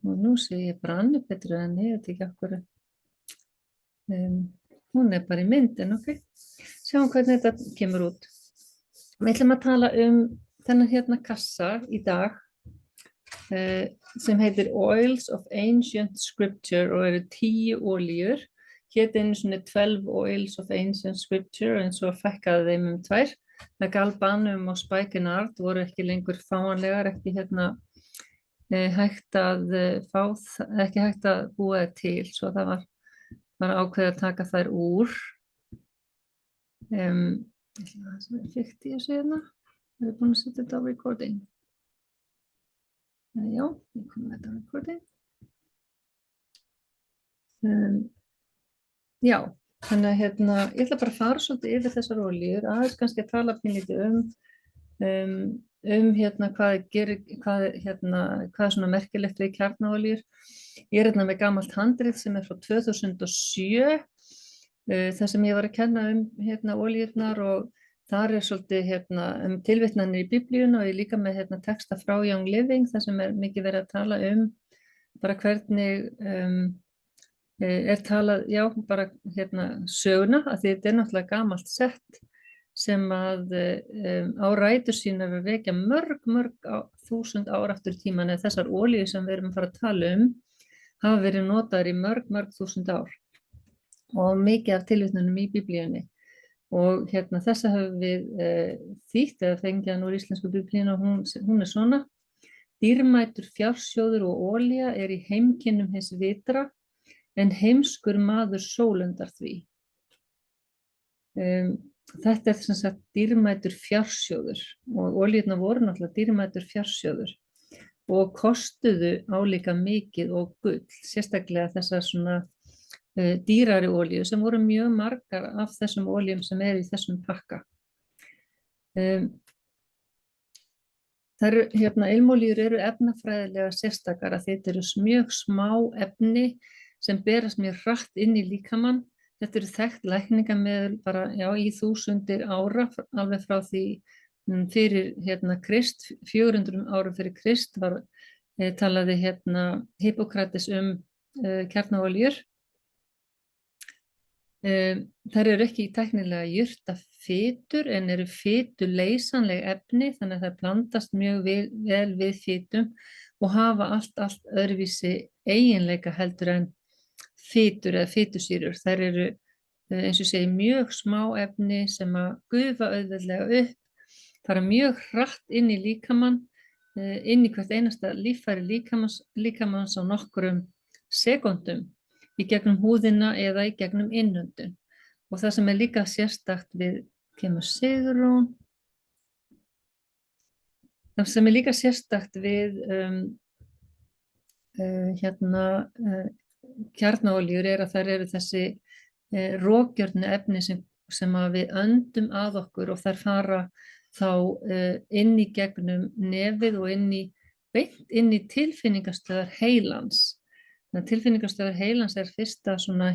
Og nú sé ég brannu betur en ég veit ekki okkur. Hún bara í myndin, ok. Sjáum hvernig þetta kemur út. Við ætlum að tala þennan hérna kassa í dag sem heitir Oils of Ancient Scripture og eru 10 olíur. Hét einu svona 12 Oils of Ancient Scripture en svo fækkaði þeim 2. Galbanum og Spikenard voru ekki lengur fáanlegar, ekki hægt að búa þær til, svo það var ákveðið að taka þær úr. Ég ætla að það er fyrkt í þessu hérna. Við erum búin að setja þetta á recording. Já, ég kom með þetta á recording. Já, þannig að ég ætla bara að fara svolítið yfir þessar olíur, aðeins kannski að tala pínlítið hvað er svona merkilegt við kjarnaolíur. Ég er með gamalt handrit sem er frá 2007, það sem ég var að kenna olíurnar og þar er svolítið tilvitnanir í biblíuna og ég líka með texta frá Young Living, það sem er mikið verið að tala bara hvernig er talað, já, bara söguna, að því þetta er náttúrulega gamalt sett sem að á rætur sínar að rekja mörg 1000 ár aftur í tímann, eða þessar olíur sem við erum að fara að tala hafa verið notaðar í mörg 1000 ár og mikið af tilvitnunum í biblíunni. Og þessa höfum við þýtt eða fengið hann úr íslensku biblíuna og hún er svona: dýrmætur fjársjóður og olía er í heimkynnum hins vitra, en heimskur maður sólundar því. Þetta er sem sagt dýrmætur fjársjóður og olíurnar voru náttúrulega dýrmætur fjársjóður og kostuðu álíka mikið og gull, sérstaklega þessar svona dýrari olíu sem voru mjög margar af þessum olíum sem eru í þessum pakka. Ilmolíur eru efnafræðilega sérstakar að þetta eru mjög smá efni sem berast mjög hratt inn í líkamann. Þetta eru þekkt lækningamiðul bara í þúsundir ára, alveg frá því fyrir Krist, 400 árum fyrir Krist talaði Hippókrates kjarnaolíur. Þær eru ekki tæknilega jurtafitur en eru fituleysanleg efni, þannig að þær blandast mjög vel við fitum og hafa allt öðruvísi eiginleika heldur en fitur eða fitusýrur. Þær eru, eins og segi, mjög smá efni sem að gufa auðveldlega upp, fara mjög hratt inn í líkamann, inn í hvert einasta líffæri líkamans á nokkrum sekúndum, í gegnum húðina eða í gegnum innöndun. Og það sem er líka sérstakt við, kemur Sigrún, það sem er líka sérstakt við kjarnaolíur er að þær eru þessi rokgjörnu efni sem að við öndum að okkur og þær fara þá inn í gegnum nefið og beint inn í tilfinningastöðar heilans. Tilfinningastöðvar heilans er fyrsta svona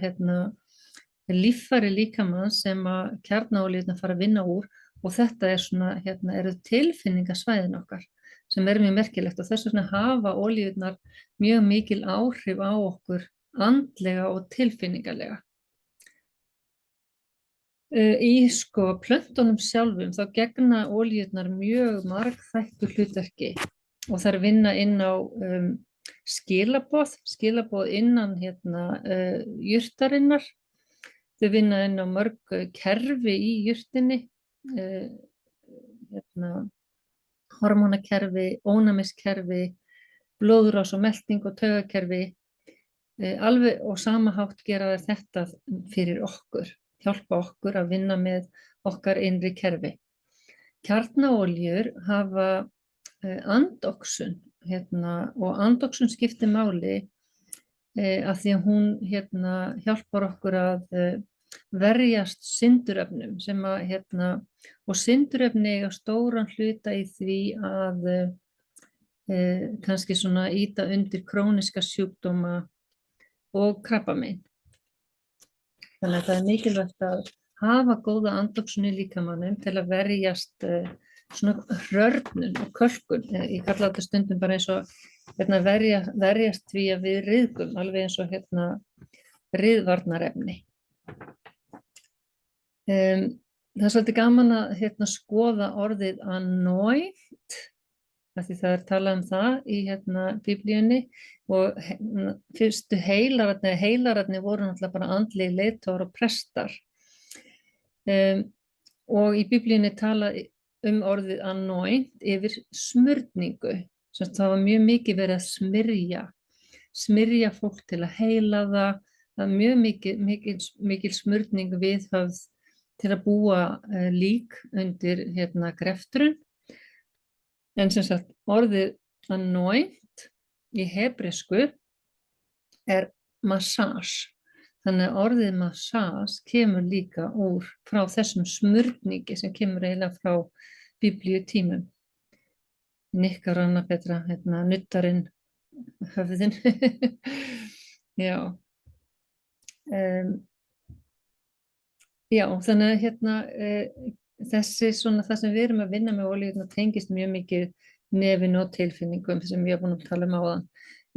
líffæri líkamans sem að kjarnaolíurnar fara að vinna úr og þetta er svona eru tilfinningasvæðin okkar sem er mjög merkilegt og þess vegna hafa olíurnar mjög mikil áhrif á okkur andlega og tilfinningalega. Í plöntunum sjálfum þá gegna olíurnar mjög margþættu hlutverki og þær vinna inn á skilaboð innan jurtarinnar. Þau vinna inn á mörg kerfi í jurtinni, hormónakerfi, ónæmiskerfi, blóðrás og melting og taugakerfi. Alveg og sama hátt gera þær þetta fyrir okkur, hjálpa okkur að vinna með okkar innri kerfi. Kjarnaolíur hafa andoxun og andoxun skiptir máli af því að hún hjálpar okkur að verjast syndurefnum sem að og syndurefni eiga stóran hluta í því að kannski svona ýta undir króníska sjúkdóma og krabbamein. Þannig að það er mikilvægt að hafa góða andoxun í líkamanum til að verjast svona hrörnun og kölkun. Ég kalla þetta stundum bara eins og verjast því að við ryðgum, alveg eins og ryðvarnarefni. Það er svolítið gaman að skoða orðið anoint, af því það er talað það í Biblíunni, og fyrstu heilararnir voru náttúrulega bara andlegir leiðtogar og prestar. Og í Biblíunni talað orðið anoint yfir smurningu. Það var mjög mikið verið að smyrja fólk til að heila það. Það er mjög mikil smurning viðhöfð til að búa lík undir greftrun. En sem sagt, orðið anoint í hebresku er massage. Þannig að orðið massage kemur líka frá þessum smurningi sem kemur eiginlega frá biblíutímum. Nikkar Anna Petra, nuttarinn, höfðin. Já. Já, þannig að þessi það sem við erum að vinna með olíu tengist mjög mikið nefinu og tilfinningum sem við erum búin að tala um áðan.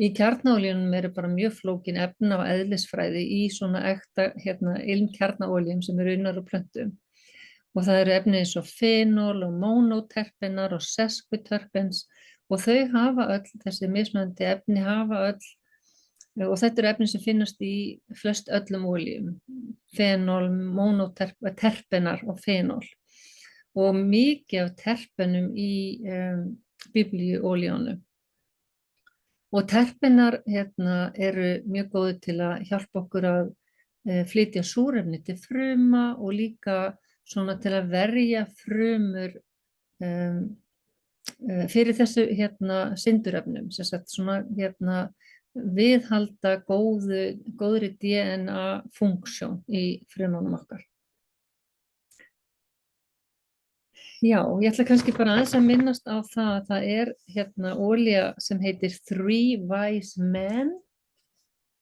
Í kjarnaolíunum eru bara mjög flókin efna og eðlisfræði í svona ekta ilmkjarnaolíum sem eru unnar úr plöntum. Og það eru efni eins og fenól og monoterpenar og sesquiterpens og þau hafa öll, þessi mismunandi efni hafa öll, og þetta eru efni sem finnast í flest öllum olíum, fenól, monoterpenar og fenól. Og mikið af terpenum í biblíuolíunum. Og terpenar eru mjög góðir til að hjálpa okkur að flytja súrefni til fruma og líka svona til að verja frumur fyrir þessu syndurefnum, sem sagt svona viðhalda góðri DNA funksjón í frumunum okkar. Já, ég ætla kannski bara aðeins að minnast á það að það er olía sem heitir Three Wise Men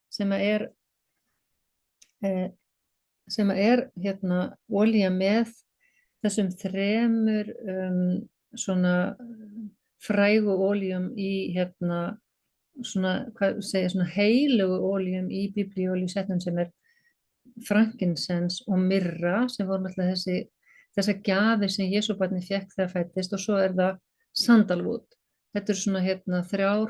sem er olía með þessum þremur svona frægu olíum í svona heilögu olíum í biblíuolíusetnum sem er frankincense og myrra sem voru náttúrulega þessar gjafir sem Jesúbarnið fékk þegar fæddist og svo er það sandalwood. Þetta eru svona þrjár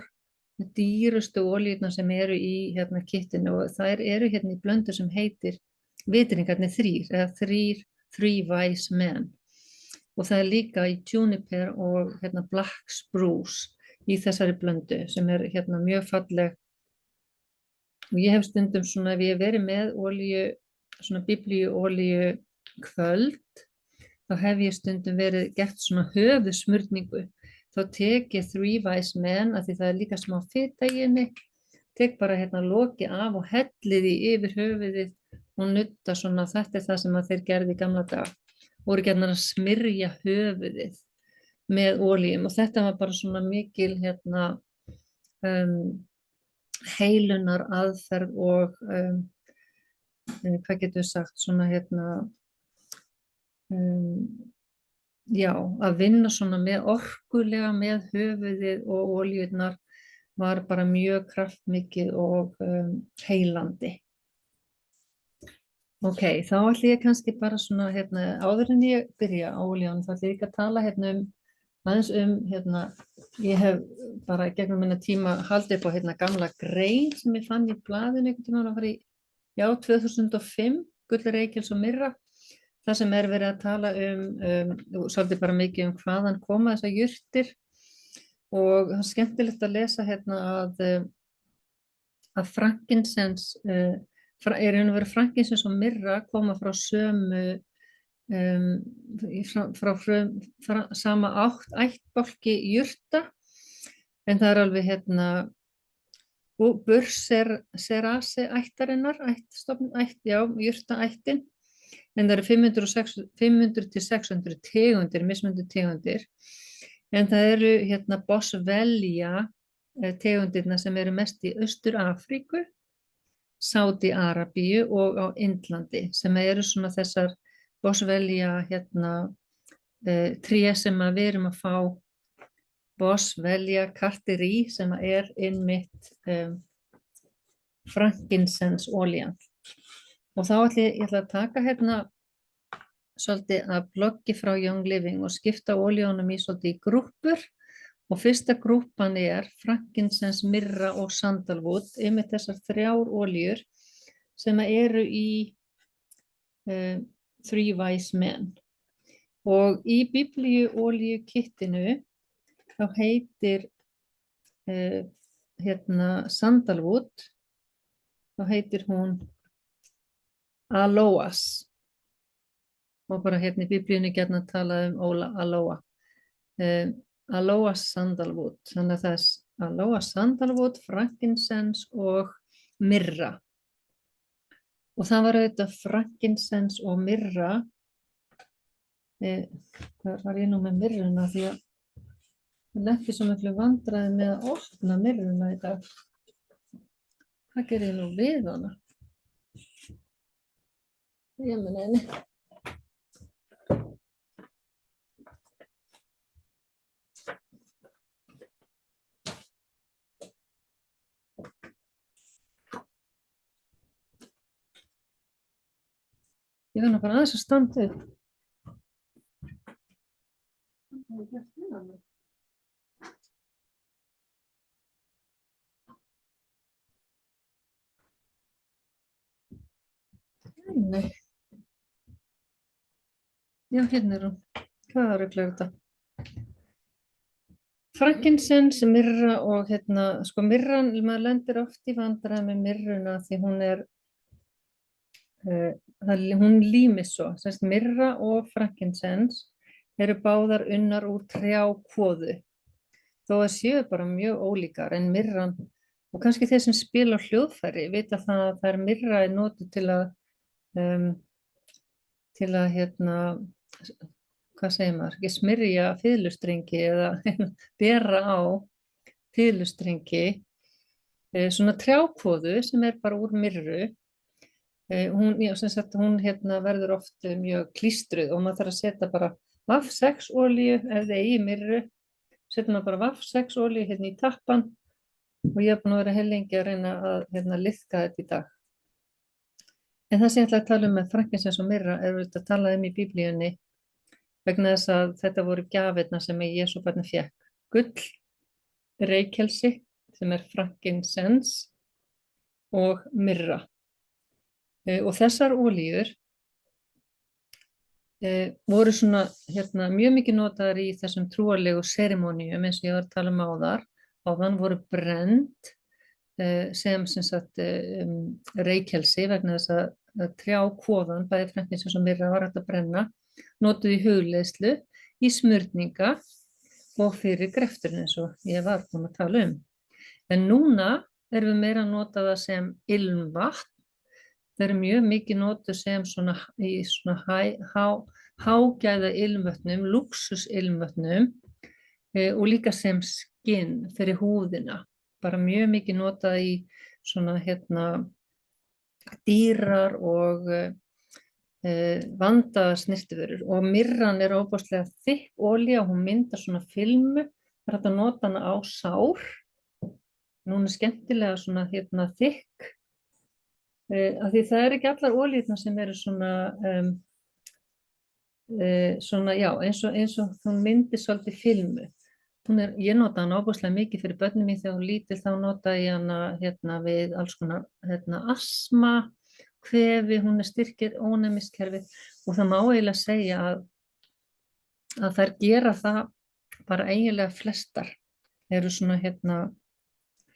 dýrustu olíurnar sem eru í kittinu og þær eru í blöndu sem heitir vitringarnir þrír eða Three Wise Men. Og það er líka í juniper og black spruce í þessari blöndu sem er mjög falleg. Og ég hef stundum svona, ef ég hef verið með olíu, svona biblíuolíu kvöld, þá hef ég stundum gert svona höfuðsmurningu. Þá tek ég Three Wise Men, af því það er líka smá fita í henni, tek bara lokið af og hellið því yfir höfuðið og nudda svona, þetta er það sem þeir gerðu í gamla daga. Voru gerðnar að smyrja höfuðið með olíum og þetta var bara svona mikil heilunar aðferð og hvað getur við sagt, svona já, að vinna svona orkulega með höfuðið og olíurnar var bara mjög kraftmikið og heilandi. Ok, þá ætla ég kannski bara svona, áður en ég byrja á olíunum, þá ætla ég ekki að tala aðeins ég hef bara gegnum minna tíma haldið upp á gamla grein sem ég fann í blaðinu einhvern tímann að fara í, 2005, Gullur Eykels og myrra, það sem er verið að tala svolítið bara mikið hvaðan koma þessar jurtir og það er skemmtilegt að lesa að frankincense frankincense og myrra koma frá sömu frá sama ættbálki jurta en það er alveg Burseraceae ættarinnar jurtaættin en það eru 500 til 600 tegundir, mismunandi tegundir en það eru Boswellia tegundirna sem eru mest í Austur-Afríku, Sádi-Arabíu og á Indlandi sem eru svona þessar Boswellia tré sem að við erum að fá Boswellia carteri sem er einmitt frankincense olían. Og þá ég ætla að taka hérna svolítið að bloggi frá Young Living og skipta olíunum í svolítið í grúppur. Og fyrsta grúppan frankincense, myrra og sandalwood, einmitt þessar 3 olíur sem eru í Three Wise Men. Og í biblíu olíukittinu þá heitir sandalwood, þá heitir hún aloas. Og bara hérna í biblíunni gjarnan talað aloa. Aloas sandalwood, þannig að það aloas sandalwood, frankincense og myrra. Og það var auðvitað frankincense og myrra. Hvað var ég nú með myrruna því að ég lenti svo miklu vandræði með að opna myrruna í dag. Hvað gerir ég nú við hana? Ég meni henni. Ég verð nú bara aðeins að standa upp. Nei. Já, hérna hún. Hvað rugl þetta? Frankincense, myrra og sko myrran, maður lendir oft í vandræði með myrruna því hún hún límist svo. Semst myrra og frankincense eru báðar unnar úr trjákvoðu. Þó að séu bara mjög ólíkar en myrran, og kannski þeir sem spila á hljóðfæri vita það að það myrra notuð til að hvað segir maður, ekki smyrja fiðlustrengi eða bera á fiðlustrengi, svona trjákvoðu sem bara úr myrru. Hún verður oft mjög klístruð og maður þarf að setja bara VAF6 olíu ef þið eigi myrru, setja maður bara VAF6 olíu hérna í tappan og ég búin að vera heilengi að reyna að liðka þetta í dag. En það sem ég ætla að tala með frankincense og myrra auðvitað að tala í biblíunni vegna þess að þetta voru gjafirnar sem Jesúbarnið fékk. Gull, reykelsi sem frankincense og myrra. Og þessar olíur voru svona mjög mikið notaðar í þessum trúarlegu serimóníum eins og ég var að tala áðan voru brennd sem sagt reykelsi vegna þess að trjákvoðan, bæði frankincense og myrra var hægt að brenna, notuð í hugleiðslu, í smurninga og fyrir grefturinn eins og ég var búin að tala En núna erum við meira að nota það sem ilmvatn. Það eru mjög mikið notuð sem í hágæða ilmvötnum, lúxusilmvötnum og líka sem skinn fyrir húðina. Bara mjög mikið notað í dýrar og vandaðar snyrtivörur. Og myrran ofboðslega þykk olía og hún myndar svona filmu. Það hægt að nota hana á sár. Hún skemmtilega þykk. Af því það ekki allar olíurnar sem eru eins og hún myndir svolítið filmu. Ég nota hana ofboðslega mikið fyrir börnin mín þegar hún lítil, þá nota ég hana við alls konar astma, kvefi, hún styrkir ónæmiskerfið og það má eiginlega segja að þær gera það bara eiginlega flestar eru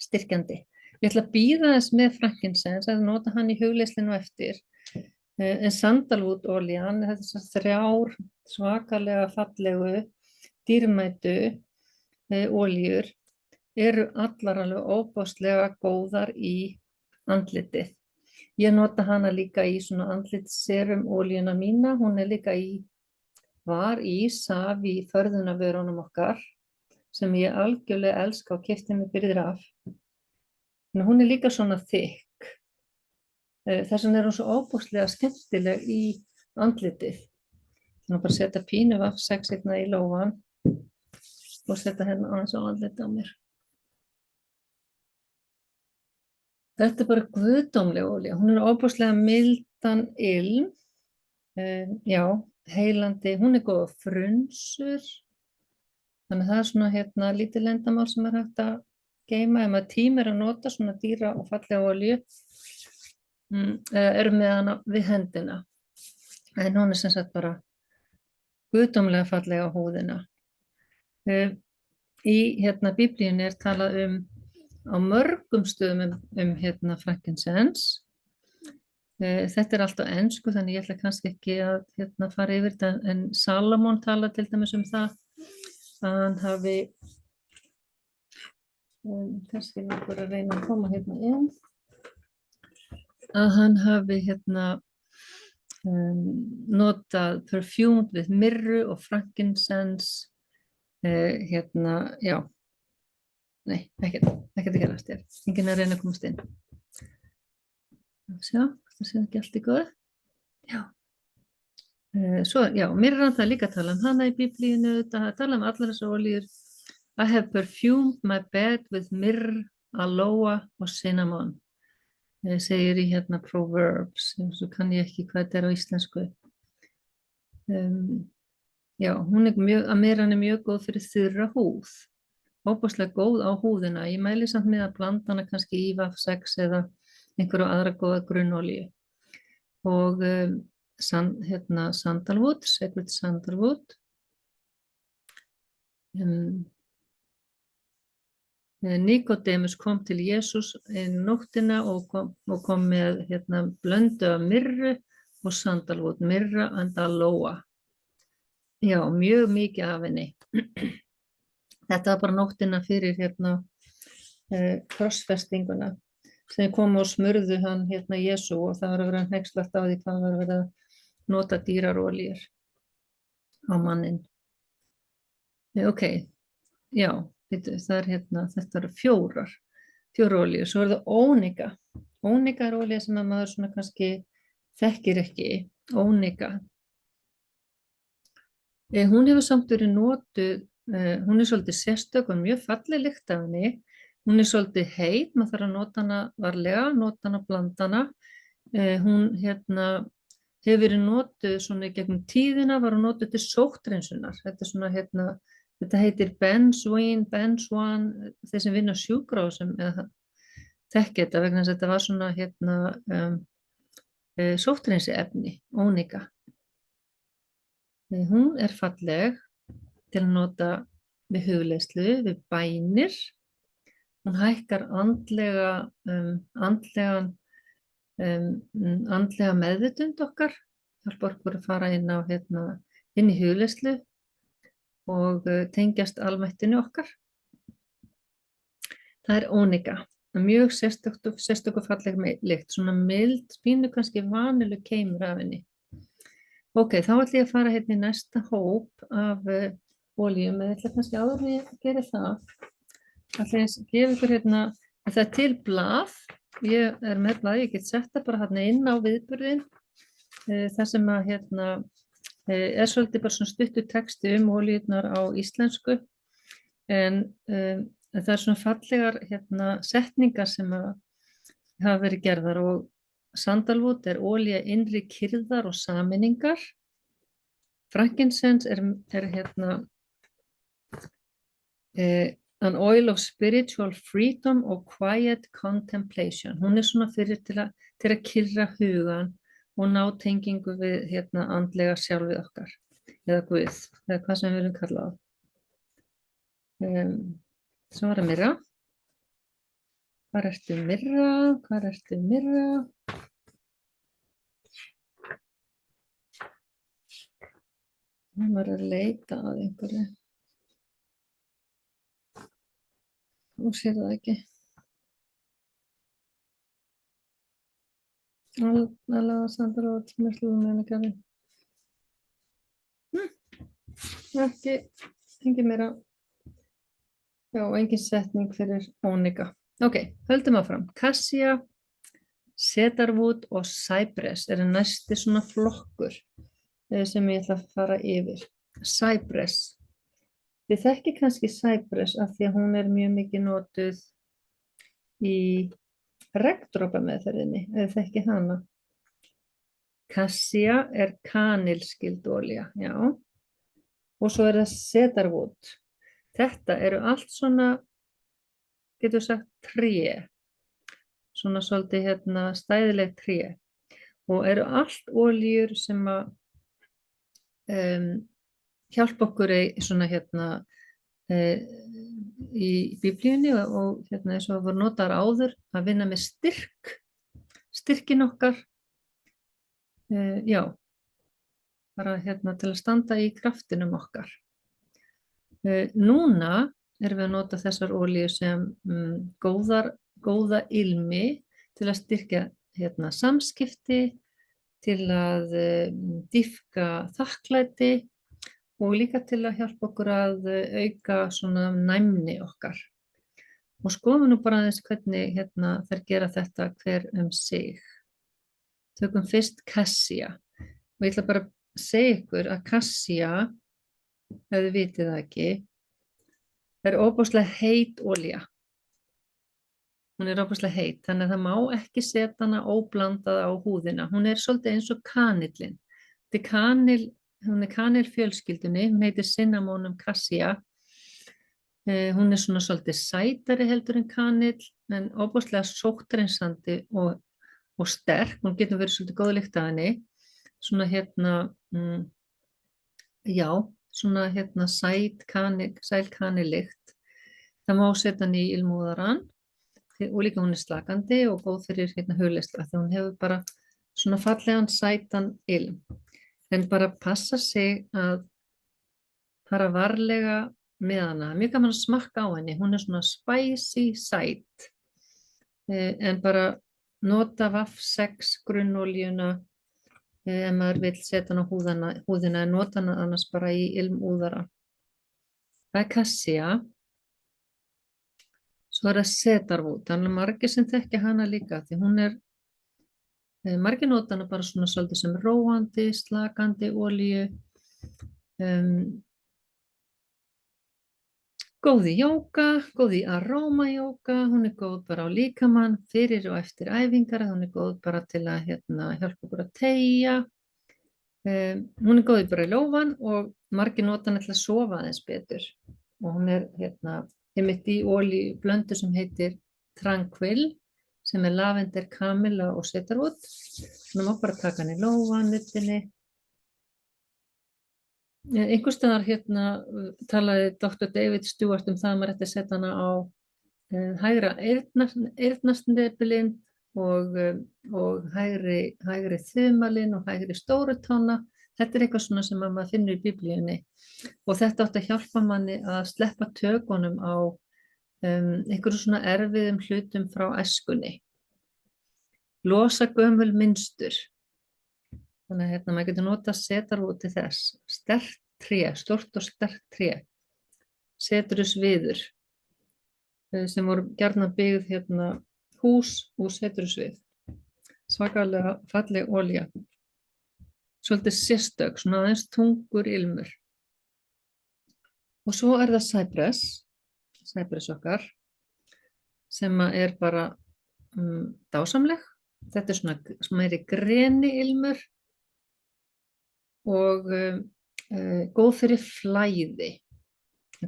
styrkjandi. Ég ætla að bíða þess með frankincense, að nota hann í hugleiðslinu eftir. En sandalwood olían, þessar 3 svakalega fallegu, dýrmætu olíur eru allar alveg ofboðslega góðar í andlitið. Ég nota hana líka í svona andlitsserum olíuna mína. Hún líka var í Savi í förðunarvörunum okkar sem ég algjörlega elska og keypti mig birgðir af. Hún líka svona þykk. Þess vegna hún svo ofboðslega skemmtileg í andlitið. Þannig bara setja pínu vaffsex hérna í lófan og setja hérna aðeins á andlitið á mér. Þetta er bara guðdómleg olía. Hún er ofboðslega mildan ilm. Já, heilandi. Hún er góð á frunsur. Þannig það er svona hérna lítið leyndarmál sem er hægt að geyma. Ef maður tímir að nota svona dýra og fallega olíu, erum með hana við hendina. En hún er sem sagt bara guðdómlega fallega á húðina. Í hérna biblíunni er talað á mörgum stöðum hérna frankincense. Þetta er allt á ensku þannig ég ætla kannski ekki að hérna fara yfir þetta en Salomon tala til dæmis það að hann hafi kannski nokkur að reyna að koma hérna inn að hann hafi hérna notað perfumed with myrru og frankincense hérna, já nei, ekkert að gerast hér enginn að reyna að komast inn sjá, það sé ekki allt í góðu já svo, já, myrran það líka tala hana í biblíinu, það tala allar þessar olíur I have perfumed my bed with myrrh, aloe og cinnamon segir í hérna Proverbs svo kann ég ekki hvað þetta er á íslensku já, myrran er mjög góð fyrir þurra húð óbúslega góð á húðina ég mæli samt með að blanda hana kannski í vaffsex eða einhverju aðra góða grunnolíu og hérna sandalwood, sacred sandalwood Nikodemus kom til Jesús nóttina og kom með hérna blöndu af myrru og sandalwood, myrra and aloe já, mjög mikið af henni þetta var bara nóttina fyrir hérna krossfestinguna sem kom og smurðu hann hérna Jesú og það var að vera hneykslast á því hvað var að vera að nota dýrarolíur á mannin ok, já það er hérna, þetta eru fjórar olíur, svo er það ónika er olía sem að maður svona kannski þekkir ekki ónika hún hefur samt verið notuð hún er svolítið sérstök og mjög falleg lykt af henni hún er svolítið heit, maður þarf að nota hana varlega, nota hana, blanda hana hún hérna hefur verið notuð svona í gegnum tíðina var hún notuð til sótthreinsunar þetta er svona hérna Þetta heitir benzoin, þeir sem vinna sjúkrahúsum eða þekki þetta vegna þess að þetta var svona hérna sótthreinsiefni, ónika. Hún er falleg til að nota við hugleiðslu, við bænir. Hún hækkar andlega meðvitund okkar, hjálpar okkur að fara inn í hugleiðslu og tengjast almættinu okkar. Það er ónika, mjög sérstök og falleg lykt, svona mild, pínu kannski vanileg keimur af henni. Ok, þá ætlum ég að fara hérna í næsta hóp af olíum, eða ætla kannski áður en ég geri það. Ætla ég að gefa ykkur hérna, það er til blað, ég er með blað, ég get sett það bara hérna inn á viðburðin, þar sem að hérna, er svolítið bara svona stuttu texti olíurnar á íslensku en það er svona fallegar hérna, setningar sem hafa verið gerðar og sandalwood er olía innri kyrrðar og sameiningar frankincense er hérna an oil of spiritual freedom og quiet contemplation hún er svona fyrir til að kyrra hugan og ná tengingu við hérna andlega sjálfið okkar eða Guð, eða hvað sem við viljum kalla það. Svo var það myrra. Hvar ertu myrra? Hún var að leita að einhverju. Hún sér það ekki. Allavega sandalwood ekki meira já, engin setning fyrir ónika ok, höldum áfram Cassia, cedarwood og cypress eru næsti svona flokkur sem ég ætla að fara yfir. Cypress. Þið þekki kannski Cypress af því að hún er mjög mikið notuð í regndropameðferðinni, ef þið þekki hana. Cassia er kanilskyld olía, já. Og svo er það cedarwood. Þetta eru allt svona, getur sagt, tré. Svona svolítið stæðileg tré. Og eru allt olíur sem að hjálpa okkur svona í biblíunni og eins og voru notaðar áður að vinna með styrkin okkar. Já, bara til að standa í kraftinum okkar. Núna erum við að nota þessar olíur sem góða ilmi til að styrkja samskipti, til að dýpka þakklæti og líka til að hjálpa okkur að auka svona næmni okkar. Og skoðum nú bara aðeins hvernig þær gera þetta hver sig. Tökum fyrst Cassia. Og ég ætla bara að segja ykkur að Cassia, ef þið vitið það ekki, er ofboðslega heit olía. Hún er ofboðslega heit, þannig að það má ekki setja hana óblandaða á húðina. Hún er svolítið eins og kanillinn. Hún er kanilfjölskyldunni, hún heitir Cinnamomum cassia. Hún er svona svolítið sætari heldur en kanill, en ofboðslega sótthreinsandi og sterk. Hún getur verið svolítið góð lykt af henni. Svona já, svona sæl kanillykt. Það má setja hann í ilmúðarann og líka hún er slakandi og góð fyrir hugleiðslu, því hún hefur bara svona fallegan sætan ilm. En bara passa sig að fara varlega með hana. Mjög gaman að smakka á henni. Hún er svona spicy sæt. En bara nota VAF 6 grunnolíuna ef maður vill setja hana á húðina, nota hana annars bara í ilmúðara. Það er Cassia. Svo er það cedarwood. Þannig að margir sem þekkja hana líka, því hún er margir nota hana bara svona svolítið sem róandi, slakandi olíu, góð í jóga, góð í arómajóga, hún er góð bara á líkamann fyrir og eftir æfingar, hún er góð bara til að hjálpa okkur að teygja, hún er góð bara í lófan og margir nota hana til að sofa aðeins betur og hún er einmitt í olíublöndu sem heitir Tranquil, sem er lavender, kamilla og cedarwood. Þannig má bara taka hann í lófan, nuddinni. Einhvers staðar talaði Dr. David Stewart það að maður ætti að setja hana á hægra eyrnasnepilinn og hægri þumalinn og hægri stórutána. Þetta er eitthvað svona sem maður finnur í biblíunni. Og þetta átti að hjálpa manni að sleppa tökunum á einhverjum svona erfiðum hlutum frá æskunni. Losa gömul mynstur. Þannig að maður getur notað cedarwood til þess. Sterkt tré, stórt og sterkt tré. Cedarusviður sem voru gjarnan byggð hús úr cedarusvið. Svakalega falleg olía. Svolítið sérstök, svona aðeins tungur ilmur. Og svo er það Cypress okkar, sem er bara dásamleg. Þetta er svona meiri greni ilmur og góð fyrir flæði.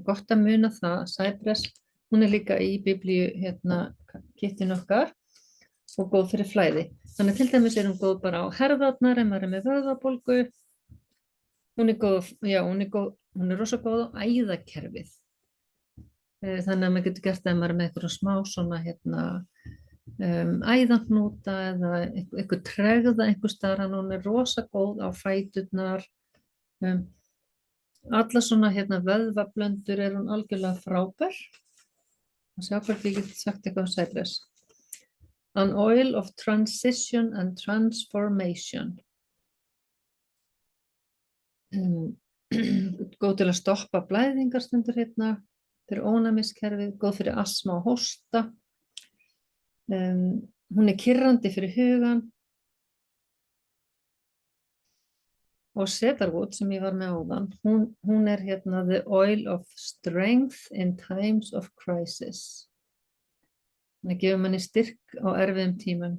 Gott að muna það, Cypress, hún er líka í biblíu kittin okkar og góð fyrir flæði. Þannig til dæmis er hún góð bara á herðarnar ef maður er með vöðvabólgu. Hún er góð, já, hún er rosa góð á æðakerfið. Þannig að maður getur gert það ef maður er með eitthvað smá svona æðahnúta eða eitthvað tregða einhvers staðar, hún er rosa góð á fæturnar. Alla svona vöðvablöndur er hún algjörlega frábær. Og sjá hvort ég get sagt eitthvað um Cypress. An oil of transition and transformation. Góð til að stoppa blæðingar stendur fyrir ónæmiskerfið, góð fyrir astma og hósta. Hún er kyrrandi fyrir hugan. Og cedarwood sem ég var með áðan, hún hérna the oil of strength in times of crisis. Það gefur manni styrk á erfiðum tímum.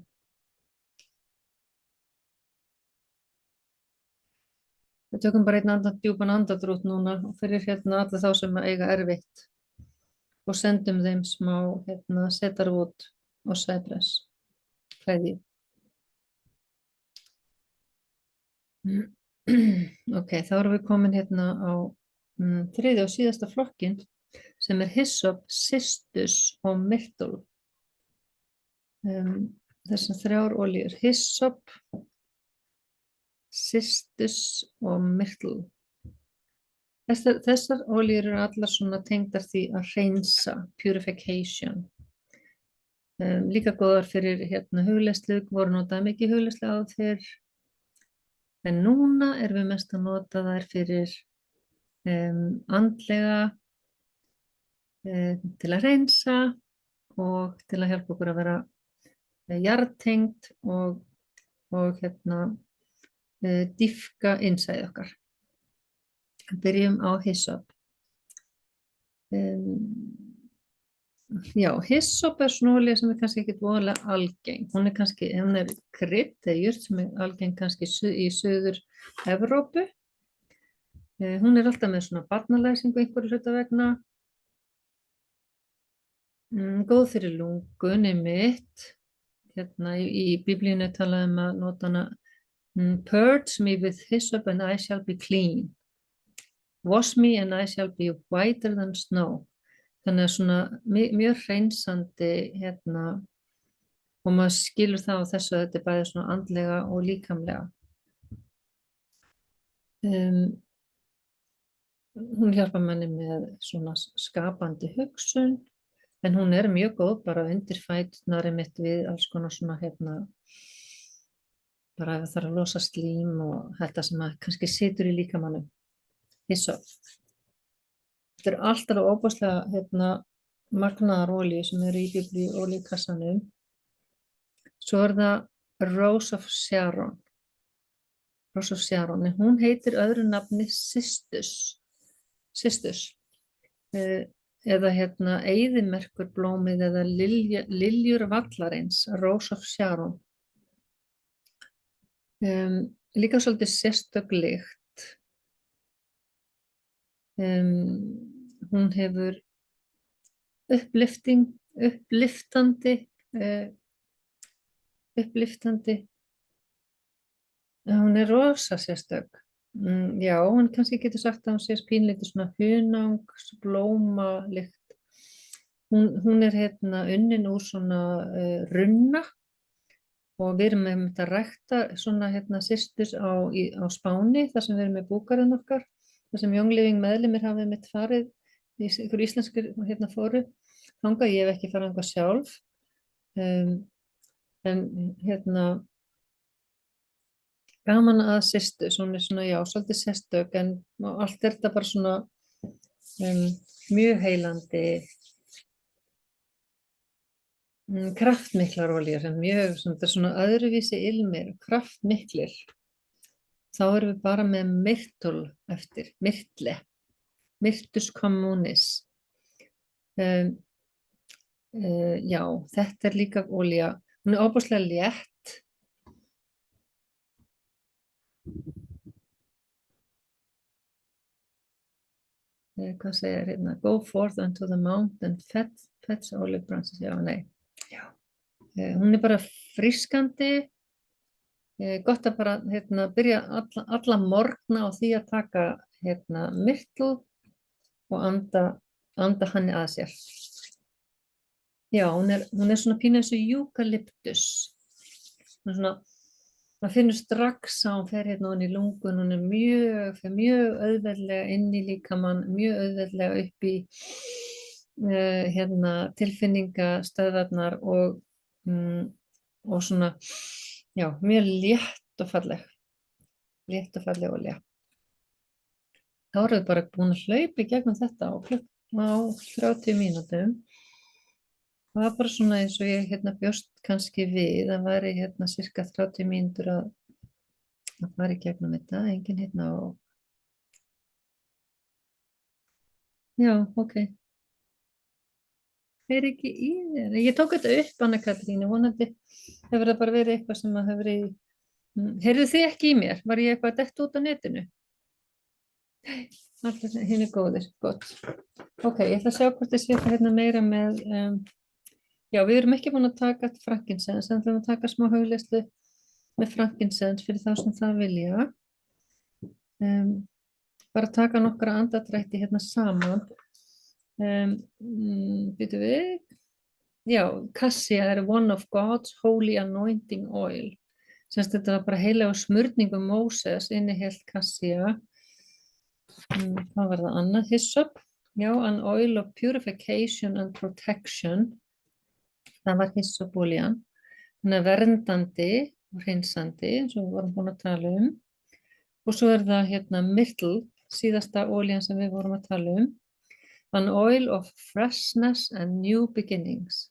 Við tökum bara einn djúpan andardrút núna fyrir hérna alla þá sem eiga erfitt og sendum þeim smá hérna cedarwood og cypress kveðju. Ok, þá erum við komin hérna á þriðja og síðasta flokkin sem hyssop, cistus og myrtle. Þessar 3 olíur, hyssop, cistus og myrtle. Þessar olíur eru allar svona tengdar því að hreinsa, purification. Líka góðar fyrir hérna hugleiðslu, voru notað mikið hugleiðslu á þeir. En núna erum við mest að nota þær fyrir andlega til að hreinsa og til að hjálpa okkur að vera jarðtengd og hérna dýpka innsæði okkar. Byrjum á hyssop. Já, hyssop svona olía sem kannski ekki voðalega algeng. Hún er krydd eða jurt sem algeng kannski í Suður Evrópu. Hún alltaf með svona barnalæsingu einhverju hluta vegna. Góð fyrir lungun einmitt. Hérna í Biblíunni talaði að nota hana purge me with hyssop and I shall be clean. Wash me and I shall be whiter than snow. Þannig að svona mjög hreinsandi hérna og maður skilur það á þessu að þetta bæði svona andlega og líkamlega. Hún hjálpar manni með svona skapandi hugsun en hún mjög góð bara undir fæturnar einmitt við alls konar svona hérna bara ef það þarf að losa slím og þetta sem að kannski situr í líkamannum. Hyssop. Þetta alltaf óbúslega hérna magnaðar olíu sem eru í Biblíu olíukassanum. Svo það Rose of Sharon. Rose of Sharon, en hún heitir öðru nafni cistus. Eða hérna eyðimerkurblómið eða liljur vallarins, Rose of Sharon. Líka svolítið sérstök lykt. Hún hefur upplyftandi hún rosa sérstök. Já, hún kannski getur sagt að hún sé pínlítið svona hunangsblóma lykt. Hún hérna unnin úr svona runna og við erum með þetta rækta svona hérna cistus á Spáni þar sem við erum með búgarinn okkar. Það sem Young Living meðlimir hafið mitt farið í ykkur íslenskir hérna fóru þangað, ég hef ekki farið þangað sjálf en hérna gaman að cistus, hún svona já, svolítið sérstök en allt þetta bara svona mjög heilandi kraftmiklar olíur mjög svona öðruvísi ilmir, kraftmiklir. Þá erum við bara með myrtle eftir, myrtle, myrtus communis. Já, þetta líka olía, hún óbúslega létt. Hvað segir hérna? Go forth unto the mount and fetch olive branches. Já, nei. Já. Hún bara frískandi. Gott að bara hérna, byrja alla morgna á því að taka hérna, myrtle og anda hann að sér. Já, hún svona pínu eins og eukalyptus. Maður finnur strax að hún fer hérna inn í lungun, hún mjög auðveldlega inn í líkamann, mjög auðveldlega upp í hérna, tilfinningastöðvarnar og svona já, mjög létt og falleg olía. Þá erum við bara búin að hlaupa í gegnum þetta á 30 mínútum. Það var bara svona eins og ég hérna bjóst kannski við, það væri hérna cirka 30 mínútur að að fara í gegnum þetta, enginn hérna og já, ok, er ekki í þér. Ég tók þetta upp, Anna Katrín, vonandi hefur það bara verið eitthvað sem að hefur í, heyrðu þið ekki í mér? Var ég eitthvað að detta út á netinu? Allir hinn er góðir, gott. Ok, ég ætla að sjá hvort ég sé eitthvað hérna meira með, já, við erum ekki búin að taka frankincense, en ætlum að taka smá hugleyslu með frankincense fyrir þá sem það vilja. Bara taka nokkra andadrætti hérna saman. Býtum við. Já, Cassia er one of God's holy anointing oil. Semst þetta var bara heilega smurningu Móses innihelt Cassia. Hvað var það annað? Hyssop. Já, an oil of purification and protection. Það var hyssopolían. Þannig að verndandi og hreinsandi, eins og við vorum búin að tala um. Og svo er það hérna myrtle, síðasta olían sem við vorum að tala um. An oil of freshness and new beginnings.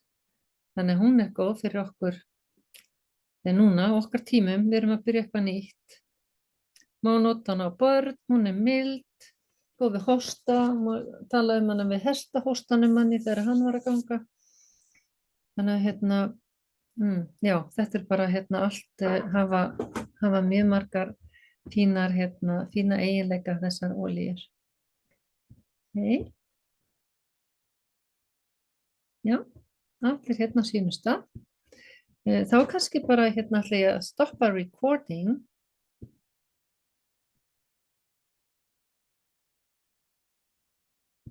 Þannig að hún er góð fyrir okkur. Þegar núna, okkar tímum, við erum að byrja eitthvað nýtt. Má nota hana á börn, hún er mild, góð við hósta, má tala um hana við hestahóstanum manni þegar hann var að ganga. Þannig að hérna, já, þetta er bara hérna allt hafa mjög margar fína eiginleika þessar olíur. Ok. Já, allir hérna á sínum stað. Þá kannski bara hérna ætla ég að stoppa recording